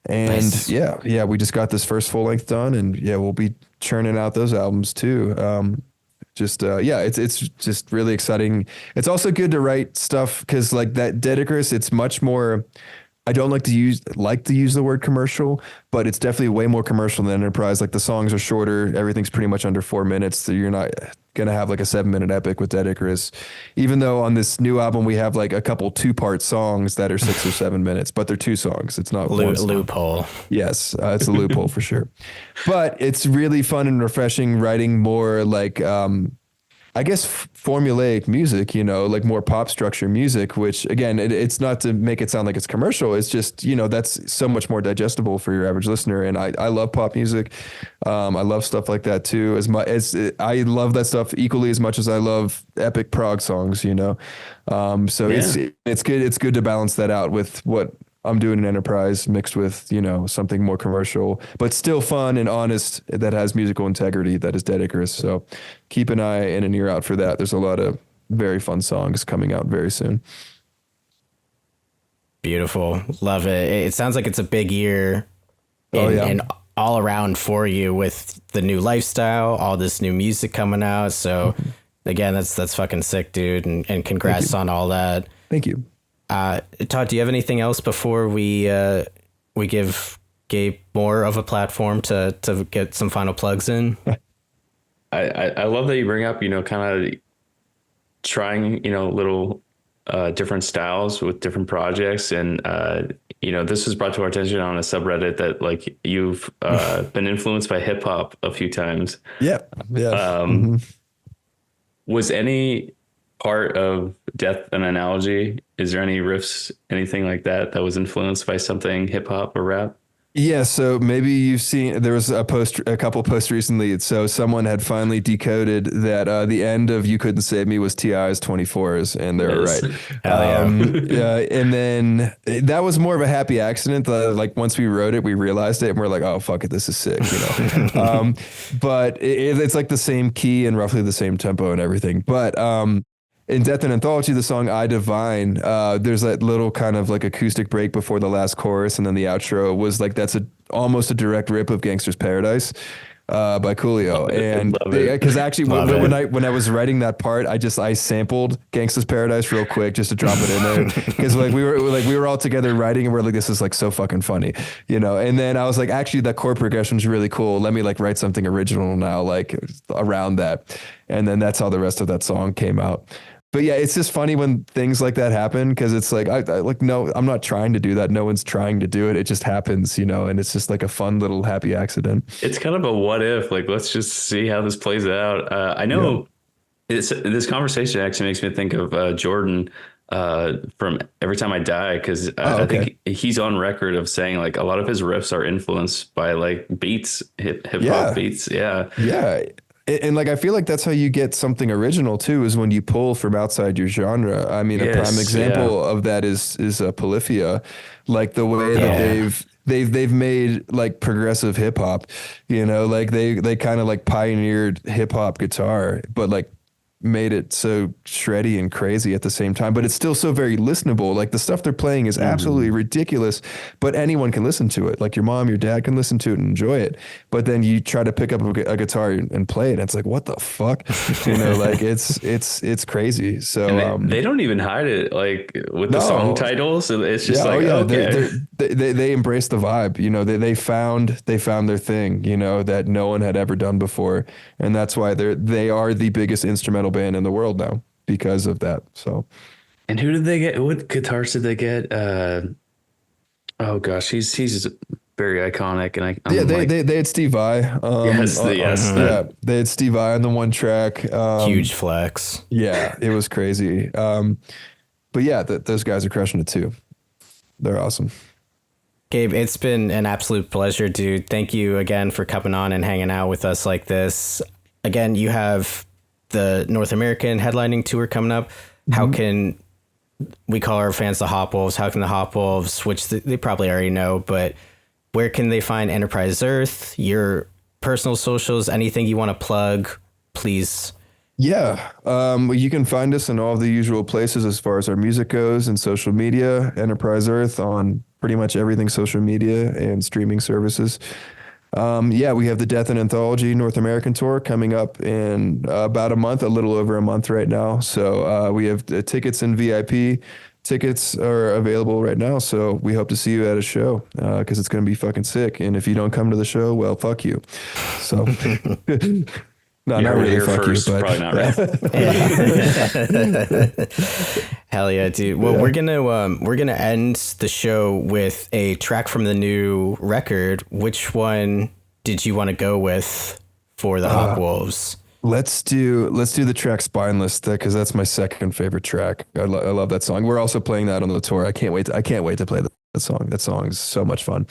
And nice. yeah, we just got this first full length done, and yeah, we'll be churning out those albums too. It's just really exciting. It's also good to write stuff because like that Dead Icarus, it's much more. I don't like to use the word commercial, but it's definitely way more commercial than Enterprise. Like the songs are shorter. Everything's pretty much under 4 minutes. So you're not going to have like a 7-minute epic with Dead Icarus, even though on this new album, we have like a couple 2-part songs that are 6 or 7 minutes, but they're 2 songs. It's not loophole. Yes. It's a loophole for sure, but it's really fun and refreshing writing more like, I guess formulaic music, like more pop structure music, which again, it's not to make it sound like it's commercial. It's just, that's so much more digestible for your average listener. And I love pop music. I love stuff like that too. As much as I love that stuff equally as much as I love epic prog songs, so it's good. It's good to balance that out with what I'm doing an Enterprise mixed with, something more commercial, but still fun and honest that has musical integrity that is dead Icarus. So keep an eye and an ear out for that. There's a lot of very fun songs coming out very soon. Beautiful. Love it. It sounds like it's a big year and all around for you with the new lifestyle, all this new music coming out. So again, that's fucking sick, dude. And congrats on all that. Thank you. Todd, do you have anything else before we give Gabe more of a platform to get some final plugs in? I love that you bring up, kind of trying, little different styles with different projects. And, this was brought to our attention on a subreddit that like you've been influenced by hip hop a few times. Yeah. Yeah. Was any part of Death an Analogy? Is there any riffs, anything like that was influenced by something hip hop or rap? Yeah, so maybe you've seen, there was a couple posts recently. So someone had finally decoded that the end of You Couldn't Save Me was T.I.'s 24s, and they were right. Yeah, and then that was more of a happy accident. Like once we wrote it, we realized it, and we're like, oh, fuck it, this is sick, but it's like the same key and roughly the same tempo and everything. But in Death and Anthology, the song I Divine, there's that little kind of like acoustic break before the last chorus, and then the outro was like, that's almost a direct rip of Gangster's Paradise by Coolio. And because actually when I was writing that part, I sampled Gangster's Paradise real quick just to drop it in there, because like we were all together writing and we're like, this is like so fucking funny, and then I was like, actually that chord progression is really cool, let me like write something original now like around that, and then that's how the rest of that song came out. But yeah, it's just funny when things like that happen, because it's like, no, I'm not trying to do that. No one's trying to do it. It just happens, and it's just like a fun little happy accident. It's kind of a what if, like, let's just see how this plays out. I know this conversation actually makes me think of Jordan from Every Time I Die, because I think he's on record of saying like a lot of his riffs are influenced by like beats, hip hop beats. Yeah. Yeah. And like, I feel like that's how you get something original too, is when you pull from outside your genre. I mean, a prime example of that is Polyphia, like the way that they've made like progressive hip hop, like they kind of like pioneered hip hop guitar, but like made it so shreddy and crazy at the same time, but it's still so very listenable. Like the stuff they're playing is absolutely ridiculous, but anyone can listen to it. Like your mom, your dad can listen to it and enjoy it. But then you try to pick up a guitar and play it, and it's like, what the fuck? Like it's crazy. So they don't even hide it, like with the song titles. It's just they embrace the vibe. They found their thing, that no one had ever done before, and that's why they are the biggest instrumental band in the world now because of that. So, and who did they get? What guitars did they get? Oh gosh, he's very iconic. And they had Steve Vai. They had Steve Vai on the one track. Huge flex. Yeah, it was crazy. But yeah, those guys are crushing it too. They're awesome. Gabe, it's been an absolute pleasure, dude. Thank you again for coming on and hanging out with us like this. Again, you have the North American headlining tour coming up. How can we call our fans the Hopwolves? How can the Hopwolves, which they probably already know, but where can they find Enterprise Earth, your personal socials, anything you want to plug, please? Yeah. You can find us in all the usual places as far as our music goes, and social media, Enterprise Earth on pretty much everything social media and streaming services. We have the Death and Anthology North American tour coming up in about a month, a little over a month right now. So we have tickets and VIP. Tickets are available right now. So we hope to see you at a show because it's going to be fucking sick. And if you don't come to the show, well, fuck you. So no, not really fuck you, but probably not right. Hell yeah, dude. Well, we're gonna end the show with a track from the new record. Which one did you want to go with for the Hopwolves? Let's do the track Spineless because that's my second favorite track. I love that song. We're also playing that on the tour. I can't wait to play that song. That song is so much fun.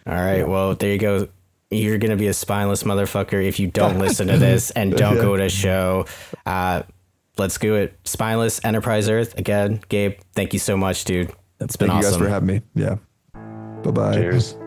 All right. Well, there you go. You're going to be a spineless motherfucker if you don't listen to this and don't go to a show. Let's do it. Spineless, Enterprise Earth. Again, Gabe, thank you so much, dude. It's been awesome. Thank you guys for having me. Yeah. Bye-bye. Cheers.